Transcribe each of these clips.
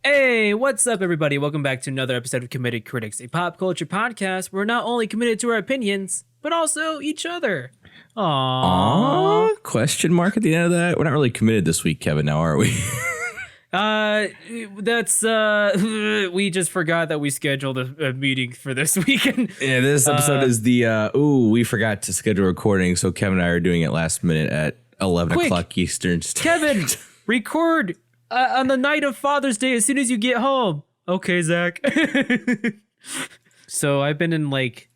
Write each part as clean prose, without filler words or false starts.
Hey, what's up, everybody? Welcome back to another episode of Committed Critics, a pop culture podcast where we're not only committed to our opinions, but also each other. Aww. Aww? Question mark at the end of that? We're not really committed this week, Kevin, now are we? We just forgot that we scheduled a meeting for this weekend. Yeah, this episode is the, we forgot to schedule recording, so Kevin and I are doing it last minute at 11 o'clock Eastern Kevin, record on the night of Father's Day as soon as you get home. Okay, Zach. So I've been in like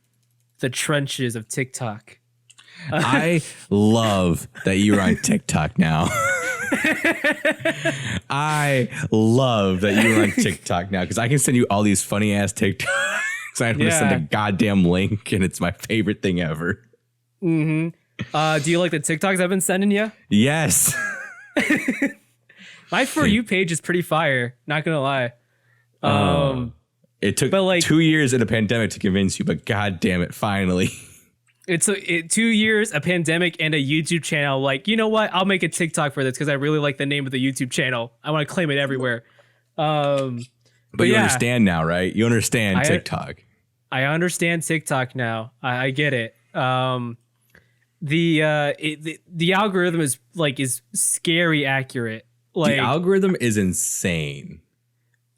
the trenches of TikTok. I love that you're on TikTok now. I love that you're on TikTok now because I can send you all these funny ass TikToks. I don't send a goddamn link, and it's my favorite thing ever. Mm-hmm. Do you like the TikToks I've been sending you? Yes. My For You page is pretty fire, not gonna lie. It took 2 years in a pandemic to convince you, but god damn it, finally. It's 2 years, a pandemic, and a YouTube channel. Like, you know what? I'll make a TikTok for this because I really like the name of the YouTube channel. I want to claim it everywhere. But you understand now, right? You understand TikTok. I understand TikTok now. I get it. The algorithm is scary accurate. Like, the algorithm is insane.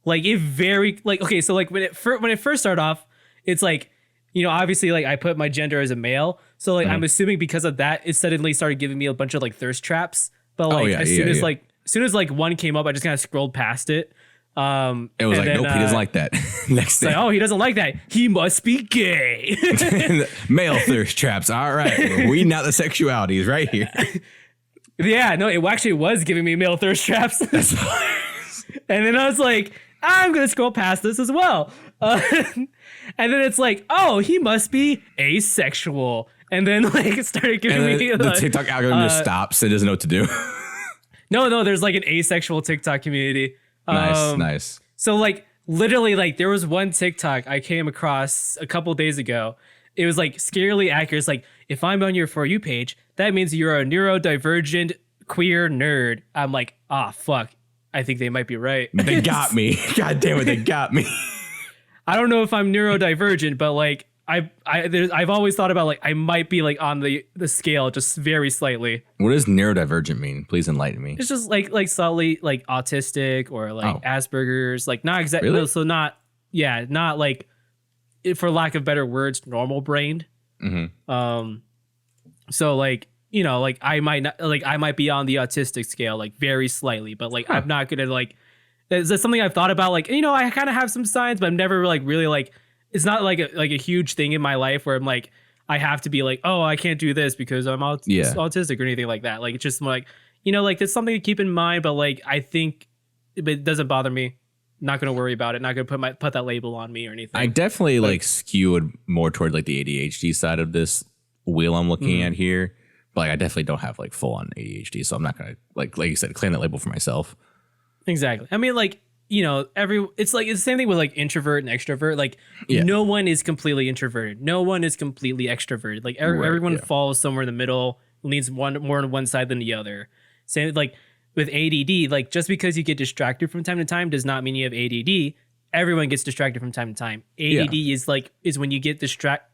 Like it very okay. So like when it first started off, it's like, you know, obviously like I put my gender as a male, so like I'm assuming because of that, it suddenly started giving me a bunch of like thirst traps. But like as soon as like one came up, I just kind of scrolled past it. It was like, nope, he doesn't like that. Next thing, like, oh, he doesn't like that. He must be gay. Male thirst traps. All right, we're weeding out the sexualities right here. Yeah, no, it actually was giving me male thirst traps. That's and then I was like, I'm gonna scroll past this as well. And then it's like, oh, he must be asexual. And then like it started giving me the TikTok algorithm just stops. It doesn't know what to do. No, there's like an asexual TikTok community. Nice. So like literally like there was one TikTok I came across a couple days ago. It was like scarily accurate. It's like, if I'm on your For You page, that means you're a neurodivergent queer nerd. I'm like, fuck. I think they might be right. They got me. God damn it, they got me. I don't know if I'm neurodivergent, but like I've always thought about like I might be like on the scale just very slightly. What does neurodivergent mean? Please enlighten me. It's just like slightly like autistic or like Asperger's, like not exactly. Really? So not like, for lack of better words, normal brained. Mm-hmm. So like, you know, like I might be on the autistic scale, like very slightly, but like I'm not gonna like. Is that something I've thought about? Like, you know, I kind of have some signs, but I'm never like really like. It's not like a huge thing in my life where I'm like I have to be like, oh, I can't do this because I'm autistic or anything like that. Like it's just like, you know, like it's something to keep in mind, but like I think it doesn't bother me. Not gonna worry about it. Not gonna put that label on me or anything. I definitely like skewed more toward like the ADHD side of this wheel I'm looking at here. But like I definitely don't have like full on ADHD, so I'm not gonna like you said, claim that label for myself. Exactly. I mean, like, you know, it's the same thing with like introvert and extrovert. Like no one is completely introverted. No one is completely extroverted. Like everyone falls somewhere in the middle, leans more on one side than the other. Same like with ADD, like just because you get distracted from time to time does not mean you have ADD. Everyone gets distracted from time to time. ADD is when you get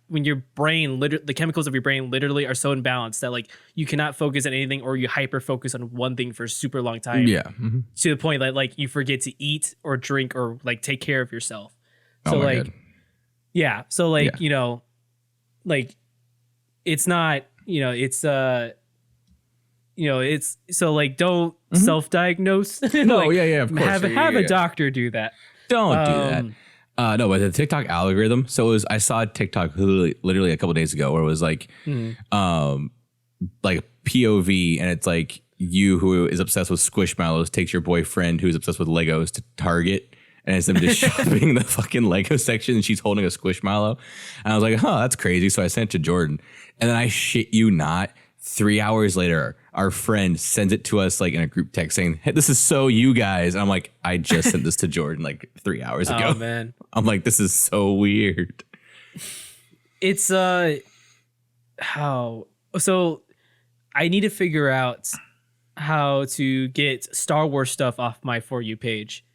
when your brain, the chemicals of your brain literally are so imbalanced that like you cannot focus on anything, or you hyper focus on one thing for a super long time. Yeah. To the point that like you forget to eat or drink or like take care of yourself. So God. So like, you know, like it's not, you know, it's you know, it's so like don't self-diagnose. Of course. Have a doctor do that. Don't do that. No, but the TikTok algorithm. So I saw TikTok literally a couple days ago where it was like, like POV, and it's like you who is obsessed with Squishmallows takes your boyfriend who's obsessed with Legos to Target, and it's them just shopping the fucking Lego section, and she's holding a Squishmallow. And I was like, that's crazy. So I sent it to Jordan, and then I shit you not, 3 hours later, our friend sends it to us like in a group text saying, hey, this is so you guys. And I'm like, I just sent this to Jordan like 3 hours ago. Oh man. I'm like, this is so weird. It's how so I need to figure out how to get Star Wars stuff off my For You page.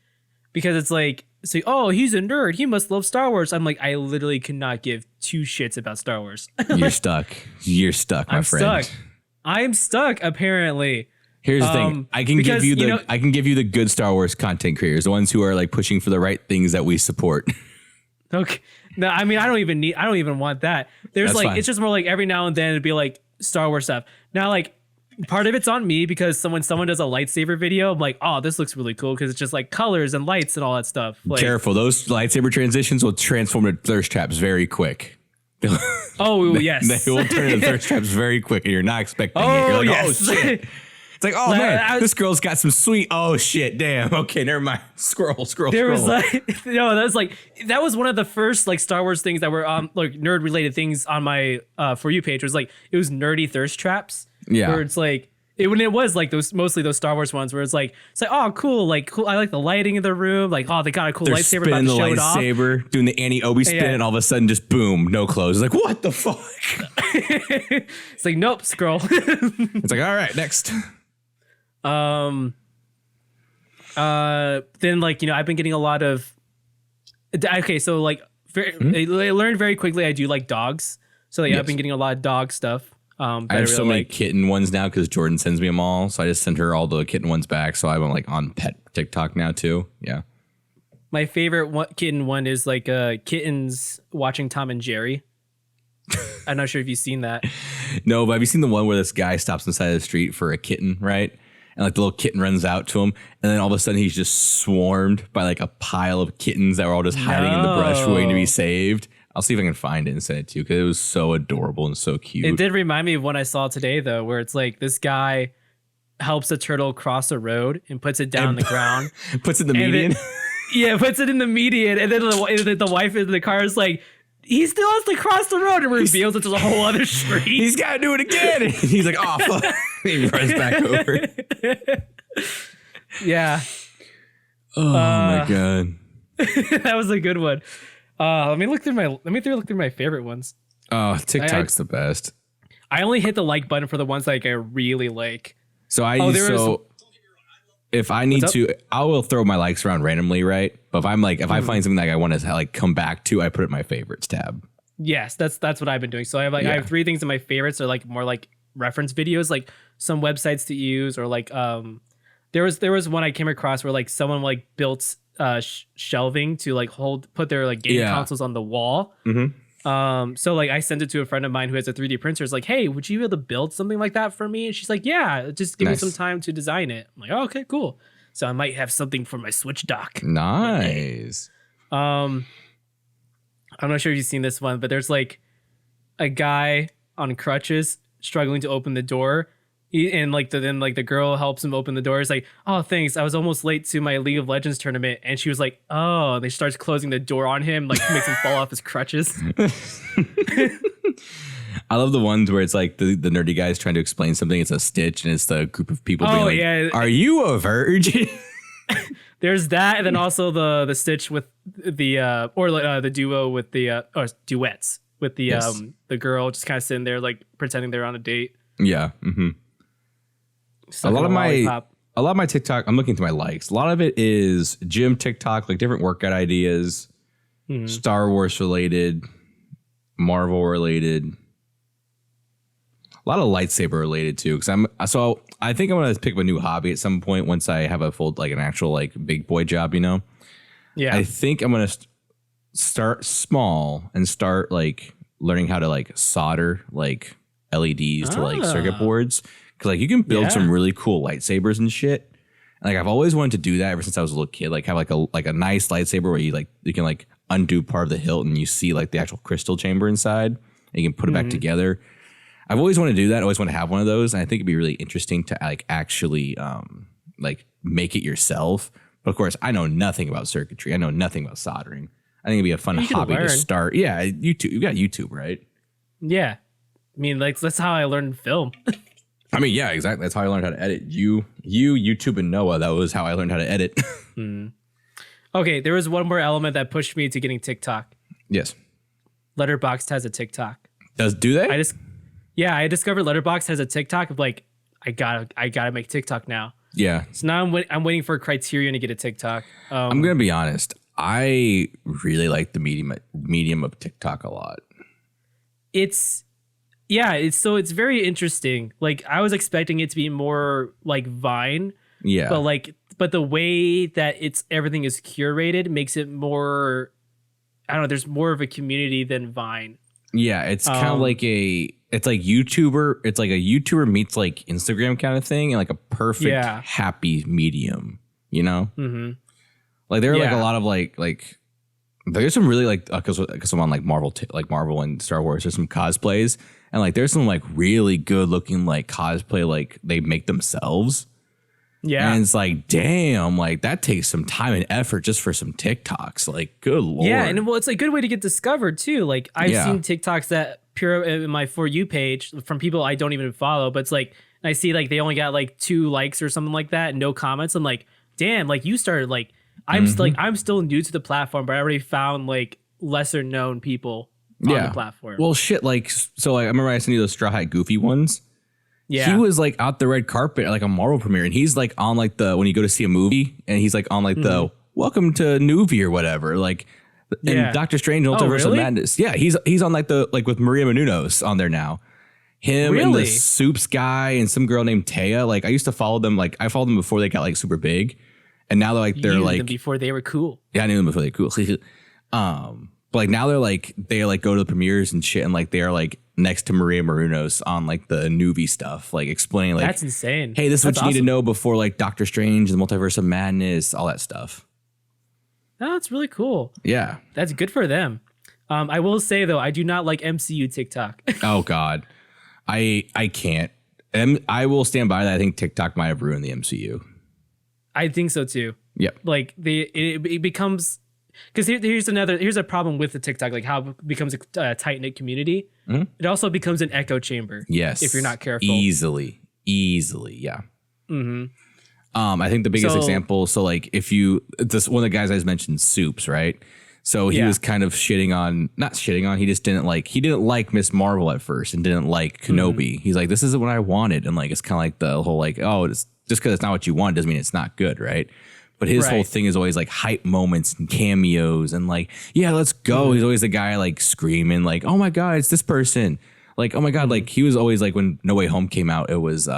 because it's like, say, oh, he's a nerd. He must love Star Wars. I'm like, I literally cannot give two shits about Star Wars. You're stuck. You're stuck, my friend. Stuck. I'm stuck, apparently. Here's the thing. I can give you the I can give you the good Star Wars content creators, the ones who are like pushing for the right things that we support. Okay. No, I mean, I don't even want that. There's That's like, fine. it's just more like every now and then it'd be like Star Wars stuff. Now, like, part of it's on me because when someone does a lightsaber video, I'm like, oh, this looks really cool because it's just like colors and lights and all that stuff. Like, Careful, those lightsaber transitions will transform to thirst traps very quick. Oh, yes. They will turn into thirst traps very quick, and you're not expecting it. You're like, yes. oh shit. It's like, oh man, this girl's got some sweet. Oh shit, damn. Okay, never mind. Scroll. There was like, that was one of the first like Star Wars things that were like nerd related things on my For You page. Was like, it was nerdy thirst traps. Yeah. Where it's like, when it was like mostly those Star Wars ones where it's like, oh, cool. Like, cool. I like the lighting in the room. Like, oh, they got a cool They're lightsaber about to show it off. lightsaber, doing the Annie-Obi spin, and all of a sudden just boom, no clothes. It's like, what the fuck? It's like, nope, scroll. It's like, all right, next. Then like, I've been getting a lot of, okay, so like I learned very quickly I do like dogs, so like, I've been getting a lot of dog stuff. I have so many kitten ones now because Jordan sends me them all, so I just sent her all the kitten ones back. So I'm like on pet TikTok now too. Yeah, my favorite kitten one is like kittens watching Tom and Jerry. I'm not sure if you've seen that. No, but have you seen the one where this guy stops inside the street for a kitten, right? And like the little kitten runs out to him, and then all of a sudden he's just swarmed by like a pile of kittens that were all just hiding in the brush waiting to be saved. I'll see if I can find it and send it to you because it was so adorable and so cute. It did remind me of one I saw today though, where it's like this guy helps a turtle cross a road and puts it down on the ground. Puts it in the median? Puts it in the median, and then the wife in the car is like, he still has to cross the road, and reveals it's a whole other street. He's got to do it again. And he's like, oh, fuck. He runs back over. Yeah. Oh, my God. That was a good one. Let me look through my favorite ones. Oh, TikTok's the best. I only hit the like button for the ones like I really like. So if I need to, I will throw my likes around randomly, right? But if I'm like, if I find something that I want to like come back to, I put it in my favorites tab. Yes, that's what I've been doing. So I have I have 3 things in my favorites, or like more like reference videos, like some websites to use, or like there was one I came across where like someone like built shelving to like put their like game consoles on the wall. Mm-hmm. So like I sent it to a friend of mine who has a 3D printer. It's like, hey, would you be able to build something like that for me? And she's like, yeah, just give me some time to design it. I'm like, oh, okay, cool. So I might have something for my Switch dock. Nice. I'm not sure if you've seen this one, but there's like a guy on crutches struggling to open the door. And like the girl helps him open the door. It's like, oh, thanks. I was almost late to my League of Legends tournament. And she was like, oh, and they starts closing the door on him, like makes him fall off his crutches. I love the ones where it's like the nerdy guy is trying to explain something. It's a Stitch, and it's the group of people being like, yeah. Are you a virgin? There's that, and then also the Stitch with the the duo with the or duets with the the girl just kind of sitting there like pretending they're on a date. Yeah. Mm-hmm. A lot of my TikTok, I'm looking through my likes. A lot of it is gym TikTok, like different workout ideas, Star Wars related, Marvel related, a lot of lightsaber related too. Because I think I'm gonna pick up a new hobby at some point once I have a full like an actual like big boy job. Yeah. I think I'm gonna start small and start like learning how to like solder like LEDs to like circuit boards. Cause like you can build some really cool lightsabers and shit. And like I've always wanted to do that ever since I was a little kid. Like have like a nice lightsaber where you can like undo part of the hilt and you see like the actual crystal chamber inside and you can put it back together. I've always wanted to do that. I always want to have one of those. And I think it'd be really interesting to like actually like make it yourself. But of course, I know nothing about circuitry. I know nothing about soldering. I think it'd be a fun hobby to start. Yeah, YouTube. You got YouTube, right? Yeah, I mean, like that's how I learned film. I mean, yeah, exactly. That's how I learned how to edit. YouTube, and Noah. That was how I learned how to edit. Okay, there was one more element that pushed me to getting TikTok. Yes. Letterboxd has a TikTok. Do they? I discovered Letterboxd has a TikTok of like I gotta make TikTok now. Yeah. So now I'm waiting for Criterion to get a TikTok. I'm gonna be honest. I really like the medium of TikTok a lot. It's very interesting. Like I was expecting it to be more like Vine. Yeah. But the way that everything is curated makes it more, I don't know, there's more of a community than Vine. Yeah, it's kind of like it's like YouTuber. It's like a YouTuber meets like Instagram kind of thing, and like a perfect happy medium. You know, like there are like a lot of like there's some really like because I'm on like Marvel and Star Wars. There's some cosplays, and like there's some like really good looking like cosplay like they make themselves. Yeah. And it's like, damn, like that takes some time and effort just for some TikToks. Like, good Lord. Yeah. And well, it's a good way to get discovered too. Like I've seen TikToks that pure in my For You page from people I don't even follow, but it's like, I see like they only got like 2 likes or something like that and no comments. I'm like, damn, like you started like, I'm still new to the platform, but I already found like lesser known people on the platform. Well, shit. Like, so like, I remember I sent you those Straw Hat Goofy ones. Yeah. He was like out the red carpet at like a Marvel premiere, and he's like on like the when you go to see a movie, and he's like on like the welcome to Newbie or whatever, like and Doctor Strange Multiverse of Madness. Yeah, he's on like the like with Maria Menounos on there now. Him and the Soups guy and some girl named Taya. Like I used to follow them. Like I followed them before they got like super big, and now they're like you knew them before they were cool. Yeah, I knew them before they were cool. But like now they like go to the premieres and shit, and like they are like next to Maria Menounos on like the Newbie stuff, like explaining like that's insane. Hey, this is what you need to know before like Doctor Strange, the Multiverse of Madness, all that stuff. Oh, that's really cool. Yeah, that's good for them. I will say though, I do not like MCU TikTok. Oh God, I can't. I will stand by that. I think TikTok might have ruined the MCU. I think so too. Yep. Like it becomes. Because here's a problem with the TikTok, like how it becomes a tight knit community. It also becomes an echo chamber. Yes, if you're not careful, easily, yeah. I think the biggest example. So like, if you one of the guys I just mentioned, Soups, right? So he was kind of not shitting on. He just didn't like Miss Marvel at first and didn't like Kenobi. He's like, this isn't what I wanted, and like it's kind of like the whole like, oh, it's just because it's not what you want doesn't mean it's not good, right? But his whole thing is always like hype moments and cameos and like, yeah, let's go. He's always the guy like screaming like, oh my God, it's this person. Like, oh my God. Like he was always like when No Way Home came out, it was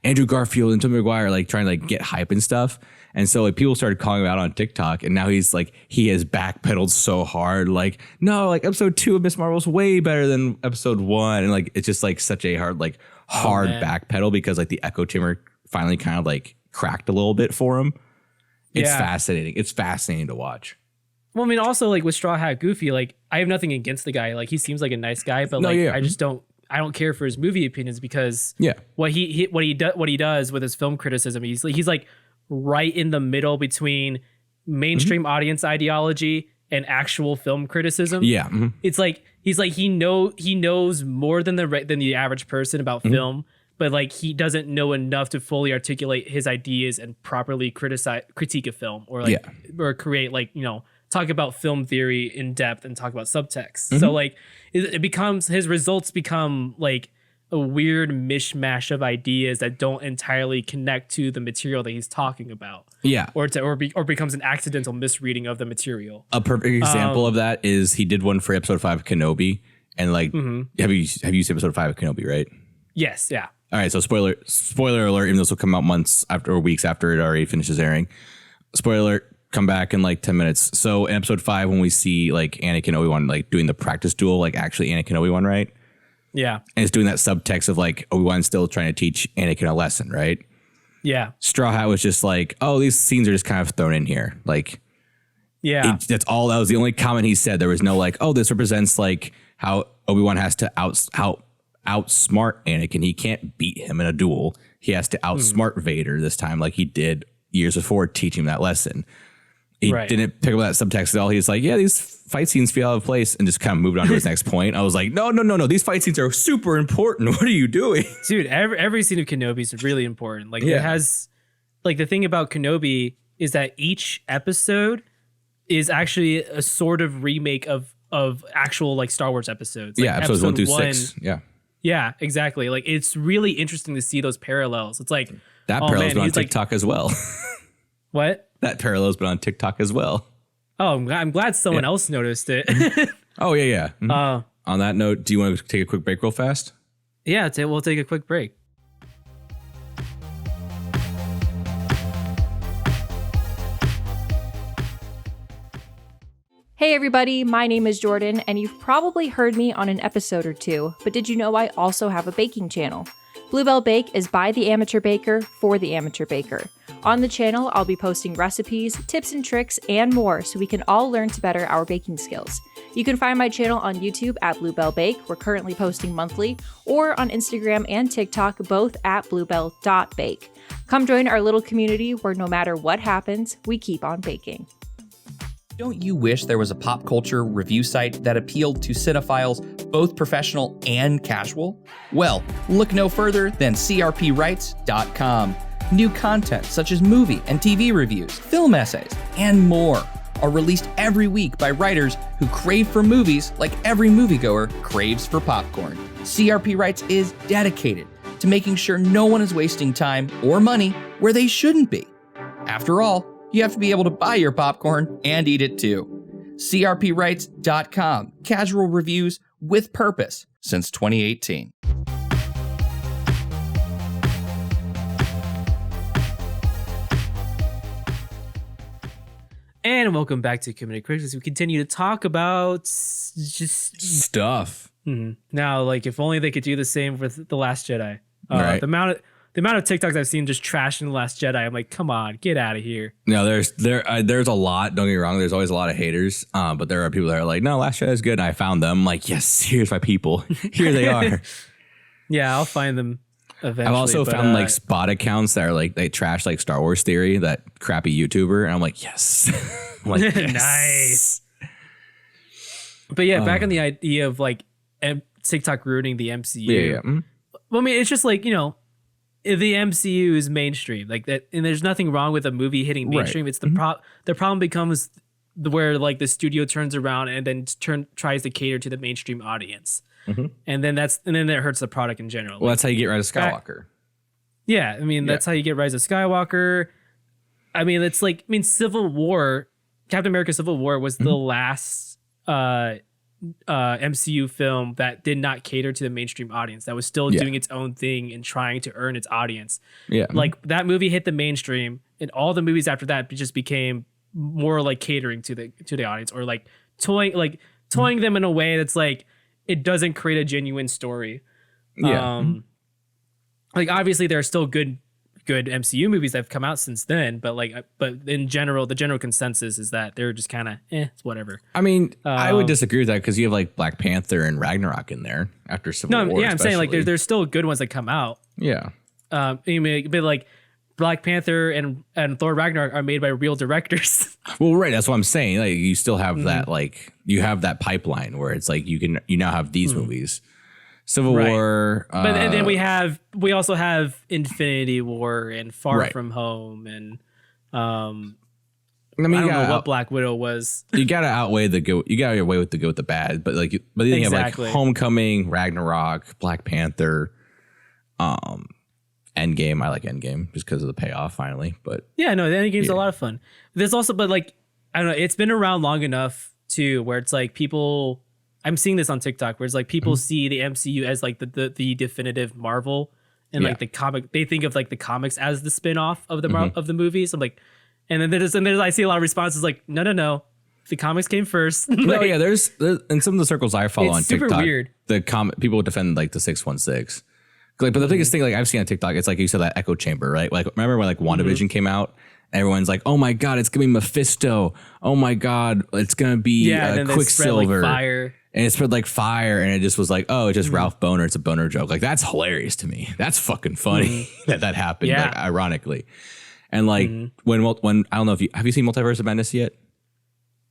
Andrew Garfield and Tobey Maguire like trying to like get hype and stuff. And so like people started calling him out on TikTok, and now he's like, he has backpedaled so hard. Like, no, like episode 2 of Miss Marvel's way better than episode 1. And like, it's just like such a hard backpedal because like the echo chamber finally kind of like cracked a little bit for him. It's fascinating. It's fascinating to watch. Well, I mean, also like with Straw Hat Goofy, like I have nothing against the guy. Like he seems like a nice guy, but I just don't care for his movie opinions because what he does with his film criticism, he's like right in the middle between mainstream audience ideology and actual film criticism. Yeah, it's like he knows more than the average person about film. But like he doesn't know enough to fully articulate his ideas and properly critique a film or create like, you know, talk about film theory in depth and talk about subtext. So like his results become like a weird mishmash of ideas that don't entirely connect to the material that he's talking about. Yeah. Or becomes an accidental misreading of the material. A perfect example of that is he did one for episode 5 of Kenobi, and like have you seen episode 5 of Kenobi, right? Yes, yeah. All right, so spoiler alert, even though this will come out months after or weeks after it already finishes airing. Spoiler alert, come back in like 10 minutes. So in episode 5, when we see like Anakin Obi-Wan like doing the practice duel, like actually Anakin Obi-Wan, right? Yeah. And it's doing that subtext of like Obi-Wan still trying to teach Anakin a lesson, right? Yeah. Straw Hat was just like, oh, these scenes are just kind of thrown in here. Like, that's all. That was the only comment he said. There was no like, oh, this represents like how Obi-Wan has to outsmart Anakin. He can't beat him in a duel. He has to outsmart Vader this time, like he did years before, teaching him that lesson. He didn't pick up that subtext at all. He's like, yeah, these fight scenes feel out of place, and just kind of moved on to his next point. I was like, no. These fight scenes are super important. What are you doing? Dude, every scene of Kenobi is really important. Like it has, like the thing about Kenobi is that each episode is actually a sort of remake of actual like Star Wars episodes. Like episodes 1 through 6. Yeah. Yeah, exactly. Like it's really interesting to see those parallels. It's like That oh, parallel's man, been on he's like, TikTok as well. what? That parallel's been on TikTok as well. Oh, I'm glad someone else noticed it. Oh, yeah. Mhm. On that note, do you want to take a quick break real fast? Yeah, we'll take a quick break. Hey everybody, my name is Jordan, and you've probably heard me on an episode or two, but did you know I also have a baking channel? Bluebell Bake is by the amateur baker for the amateur baker. On the channel, I'll be posting recipes, tips and tricks, and more so we can all learn to better our baking skills. You can find my channel on YouTube at Bluebell Bake, we're currently posting monthly, or on Instagram and TikTok, both at bluebell.bake. Come join our little community where no matter what happens, we keep on baking. Don't you wish there was a pop culture review site that appealed to cinephiles, both professional and casual? Well, look no further than crpwrites.com. New content such as movie and TV reviews, film essays, and more are released every week by writers who crave for movies like every moviegoer craves for popcorn. CRP Writes is dedicated to making sure no one is wasting time or money where they shouldn't be. After all, you have to be able to buy your popcorn and eat it too. crpwrites.com. Casual reviews with purpose since 2018. And welcome back to Community Critics as we continue to talk about just stuff. Now, like, if only they could do the same with The Last Jedi. Right. The amount of TikToks I've seen just trashing The Last Jedi, I'm like, come on, get out of here. No, there's a lot. Don't get me wrong. There's always a lot of haters. But there are people that are like, no, Last Jedi is good. And I found them. I'm like, yes, here's my people. Here they are. Yeah, I'll find them eventually. I've also found like spot accounts that are like they trash like Star Wars Theory, that crappy YouTuber, and I'm like, yes. I'm like, yes. Nice. But yeah, back on the idea of like TikTok ruining the MCU. Yeah. Well, I mean, it's just like, you know, the MCU is mainstream, like that, and there's nothing wrong with a movie hitting mainstream. Right. It's the problem becomes where like the studio turns around and then tries to cater to the mainstream audience, and then that hurts the product in general. Well, that's how you get Rise of Skywalker. Yeah, I mean that's how you get Rise of Skywalker. I mean, it's like, I mean, Civil War, Captain America: Civil War was the last MCU film that did not cater to the mainstream audience, that was still doing its own thing and trying to earn its audience. Yeah, like that movie hit the mainstream, and all the movies after that just became more like catering to the audience, or like toying them in a way that's like it doesn't create a genuine story. Like obviously there are still good MCU movies that have come out since then, but in general, the general consensus is that they're just kind of it's whatever. I mean, I would disagree with that because you have like Black Panther and Ragnarok in there after Civil War. Yeah, I'm saying like there's still good ones that come out. Yeah. But like Black Panther and Thor Ragnarok are made by real directors. Well, right, that's what I'm saying. Like you still have that, like you have that pipeline where it's like you now have these movies. Civil War, but and then we also have Infinity War and Far From Home, and I don't know what Black Widow was. You gotta outweigh the good. You gotta weigh with the good with the bad. But then you have like Homecoming, Ragnarok, Black Panther, Endgame. I like Endgame just because of the payoff finally. But yeah, no, the Endgame's a lot of fun. There's also, but like I don't know, it's been around long enough too, where it's like people. I'm seeing this on TikTok where it's like people see the MCU as like the definitive Marvel, and like the comic, they think of like the comics as the spin-off of the of the movies. I'm like, and then there's I see a lot of responses like, no, the comics came first. Like, no, yeah, there's in some of the circles I follow on TikTok, super weird. The people would defend like the 616. Like, but the biggest thing like I've seen on TikTok, it's like you said, that echo chamber, right? Like remember when like WandaVision came out? Everyone's like, oh my God, it's gonna be Mephisto. Oh my God, it's gonna be Quicksilver. Like fire. And it spread like fire, and it just was like, oh, it's just Ralph Boner. It's a Boner joke. Like, that's hilarious to me. That's fucking funny that happened, like, ironically. And like when I don't know if have you seen Multiverse of Madness yet?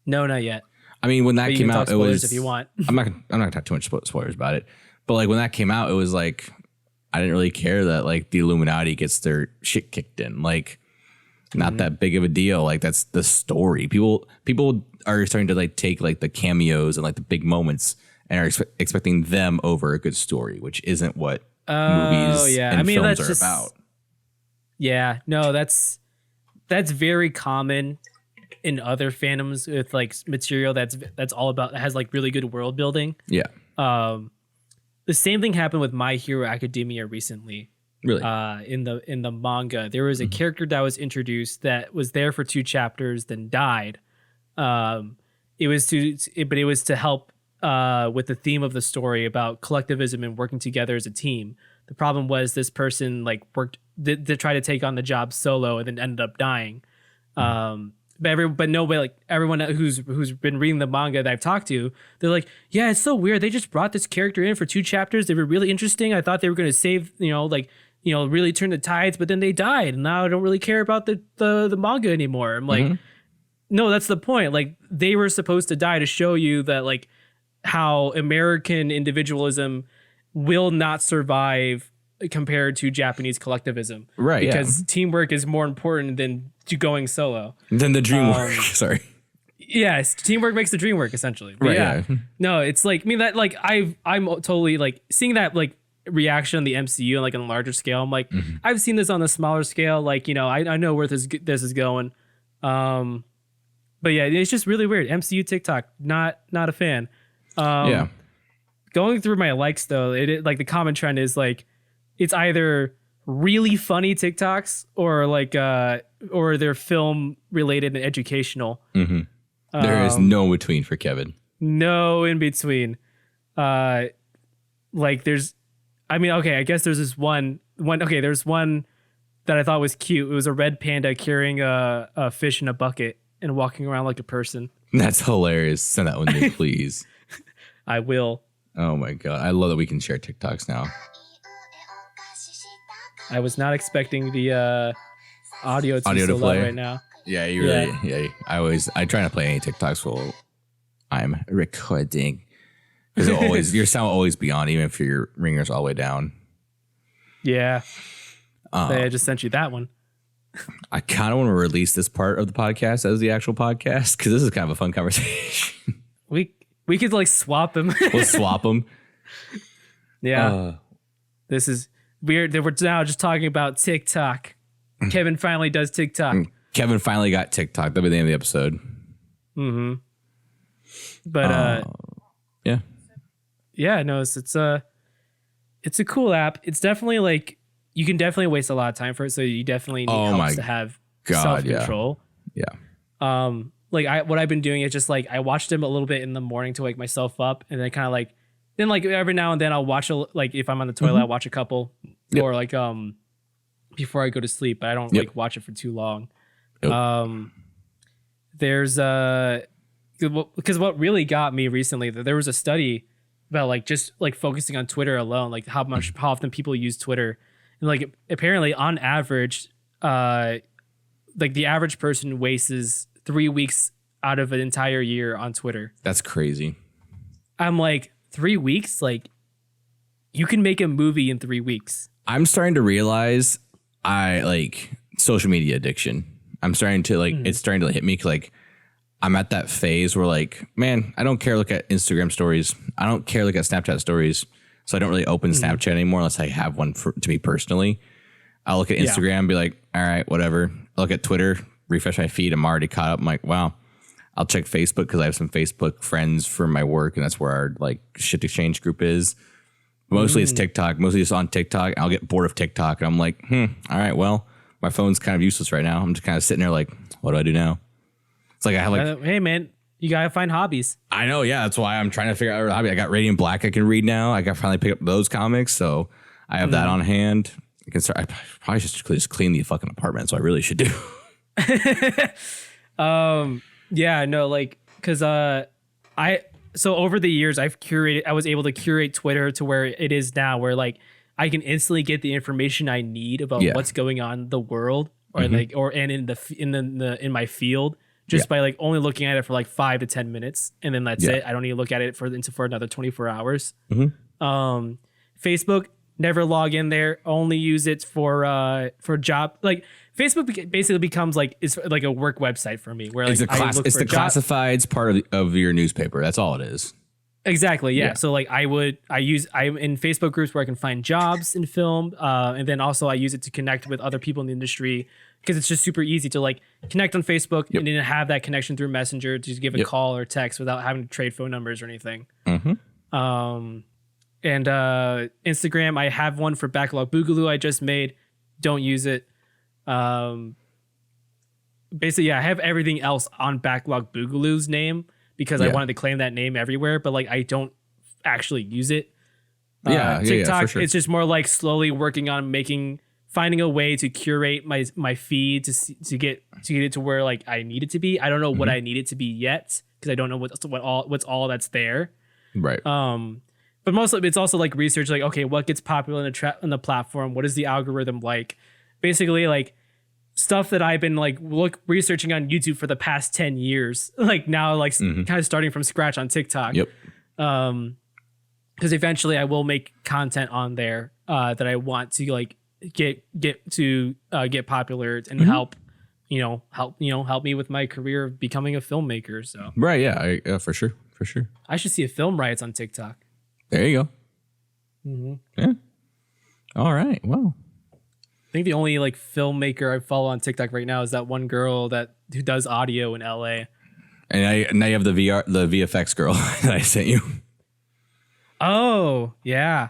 No, not yet. I mean, when that came out, it was. If you want, I'm not gonna talk too much spoilers about it. But like when that came out, it was like I didn't really care that like the Illuminati gets their shit kicked in. Like, not that big of a deal. Like that's the story. People are starting to like take like the cameos and like the big moments and are expecting them over a good story, which isn't what movies and films are about. Yeah, no, that's very common in other fandoms with like material that's all about that has like really good world building. Yeah. The same thing happened with My Hero Academia recently. Really? In the manga, there was a character that was introduced that was there for 2 chapters, then died. It was to help with the theme of the story about collectivism and working together as a team. The problem was this person like did try to take on the job solo and then ended up dying. But nobody, like everyone who's been reading the manga that I've talked to, they're like, yeah, it's so weird. They just brought this character in for 2 chapters. They were really interesting. I thought they were going to save, really turn the tides, but then they died. And now I don't really care about the manga anymore. I'm like, no, that's the point. Like they were supposed to die to show you that like how American individualism will not survive compared to Japanese collectivism. Right. Because teamwork is more important than going solo. Then the dream work. Sorry. Yes, teamwork makes the dream work essentially. But right. Yeah. No, it's like that like I'm totally like seeing that like reaction on the MCU and like on a larger scale. I'm like I've seen this on a smaller scale. Like I know where this is going. But yeah, it's just really weird. MCU TikTok, not a fan. Going through my likes though, it like the common trend is like it's either really funny TikToks or like or they're film related and educational. There is no in between for Kevin. No in between. Like there's, I mean, okay, I guess there's this one. Okay, there's one that I thought was cute. It was a red panda carrying a fish in a bucket and walking around like a person. That's hilarious. Send that one to me, please. I will. Oh my god, I love that we can share TikToks now. I was not expecting the audio to be so loud right now. Yeah, you really. Yeah, I try not to play any TikToks while I'm recording because your sound will always be on, even if your ringer's all the way down. Yeah, I just sent you that one. I kind of want to release this part of the podcast as the actual podcast because this is kind of a fun conversation. We could like swap them. We'll swap them. Yeah, this is weird that we're now just talking about TikTok. Kevin finally does TikTok. Kevin finally got TikTok. That'll be the end of the episode. But yeah, no, it's a cool app. It's definitely like you can definitely waste a lot of time for it. So you definitely need helps to have self-control. Yeah. Like what I've been doing is just like I watched him a little bit in the morning to wake myself up, and then kind of like then like every now and then I'll watch like if I'm on the toilet I'll watch a couple or like before I go to sleep, but I don't like watch it for too long. There's because what really got me recently, there was a study about like just like focusing on Twitter alone, like how often people use Twitter, and like apparently on average, like the average person wastes 3 weeks out of an entire year on Twitter. That's crazy. I'm like 3 weeks, like you can make a movie in 3 weeks. I'm starting to realize I like social media addiction. I'm starting to like it's starting to hit me 'cause like I'm at that phase where like, man, I don't care to look at Instagram stories. I don't care to look at Snapchat stories. So I don't really open Snapchat anymore unless I have one to me personally. I'll look at Instagram and be like, all right, whatever. I'll look at Twitter, refresh my feed. I'm already caught up. I'm like, wow. I'll check Facebook because I have some Facebook friends for my work, and that's where our like shit exchange group is. Mostly it's TikTok. Mostly just on TikTok. I'll get bored of TikTok, and I'm like, all right, well, my phone's kind of useless right now. I'm just kind of sitting there like, what do I do now? It's like I have like, hey man, you gotta find hobbies. I know, yeah. That's why I'm trying to figure out a hobby. I got Radiant Black I can read now. I got finally pick up those comics, so I have that on hand. I can start. I probably should just clean the fucking apartment, so I really should do. Yeah, no, like, cause so over the years I was able to curate Twitter to where it is now, where like I can instantly get the information I need about what's going on in the world or like and in my field just by like only looking at it for like 5 to 10 minutes, and then that's it. I don't need to look at it for another 24 hours. Facebook, never log in there. Only use it for job. Like Facebook basically becomes like it's like a work website for me. Where like it's the classifieds part of your newspaper. That's all it is. Exactly. Yeah. So like I'm in Facebook groups where I can find jobs in film. And then also I use it to connect with other people in the industry because it's just super easy to like connect on Facebook and then have that connection through Messenger to just give a call or text without having to trade phone numbers or anything. And Instagram, I have one for Backlog Boogaloo I just made. Don't use it. Basically, I have everything else on Backlog Boogaloo's name because I wanted to claim that name everywhere, but like I don't actually use it. TikTok, for sure. It's just more like slowly working on finding a way to curate my feed to get it to where like I need it to be. I don't know what I need it to be yet because I don't know what's all that's there. Right. But mostly it's also like research, like okay, what gets popular in the platform? What is the algorithm like? Basically, like stuff that I've been like researching on YouTube for the past 10 years, like now like kind of starting from scratch on TikTok. Yep. Because eventually I will make content on there that I want to like get popular and help me with my career of becoming a filmmaker. So right, yeah, for sure. I should see a film riots on TikTok. There you go. Yeah. All right. Well. I think the only like filmmaker I follow on TikTok right now is that one girl who does audio in LA. And now you have the VFX girl that I sent you. Oh, yeah.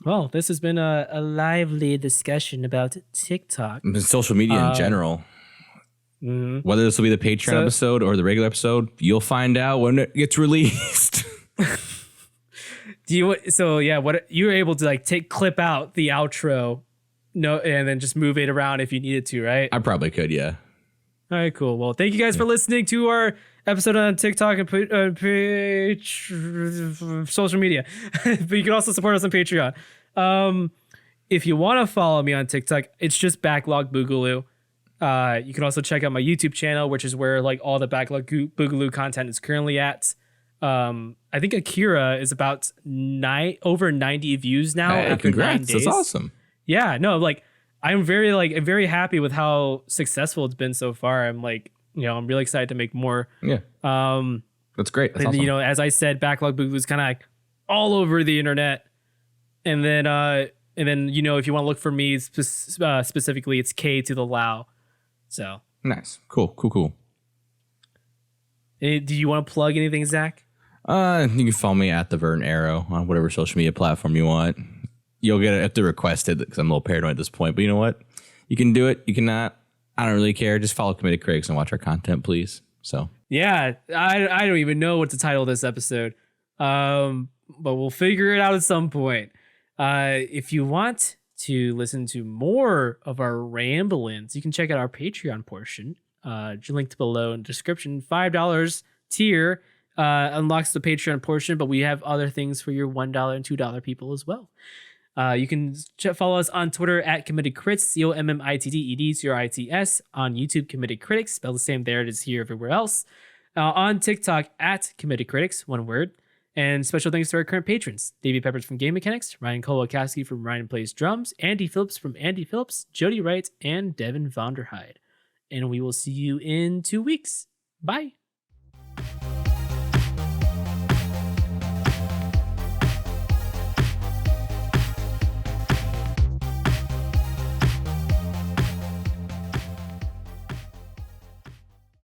Well, this has been a lively discussion about TikTok. Social media in general. Whether this will be the Patreon episode or the regular episode, you'll find out when it gets released. What you were able to like clip out the outro, and then just move it around if you needed to, right? I probably could, yeah. All right, cool. Well, thank you guys for listening to our episode on TikTok and social media. But you can also support us on Patreon. If you want to follow me on TikTok, it's just Backlog Boogaloo. You can also check out my YouTube channel, which is where like all the Backlog Boogaloo content is currently at. I think Akira is about over 90 views now. Hey, after congrats. 9 days. That's awesome. Yeah, no, like I'm very happy with how successful it's been so far. I'm like, I'm really excited to make more. Yeah. That's great. That's awesome. As I said, Backlog Boogaloo is kind of like all over the internet. And then if you want to look for me specifically, it's K to the Lao. So nice. Cool. Do you want to plug anything, Zach? You can follow me at the Verdant Arrow on whatever social media platform you want. You'll get it if they're requested because I'm a little paranoid at this point. But you know what? You can do it. You cannot. I don't really care. Just follow Committed Critics and watch our content, please. So yeah, I don't even know what to title this episode, but we'll figure it out at some point. If you want to listen to more of our ramblings, you can check out our Patreon portion. Linked below in the description. $5 tier unlocks the Patreon portion, but we have other things for your $1 and $2 people as well. You can follow us on Twitter at Committed Crits, COMMITTED_CRITS, on YouTube Committed Critics, spelled the same there it is here everywhere else. On TikTok at Committed Critics, one word. And special thanks to our current patrons: Davey Peppers from Game Mechanics, Ryan Kolakowski from Ryan Plays Drums, Andy Phillips from Andy Phillips, Jody Wright, and Devin Vonderhyde. And we will see you in 2 weeks. Bye.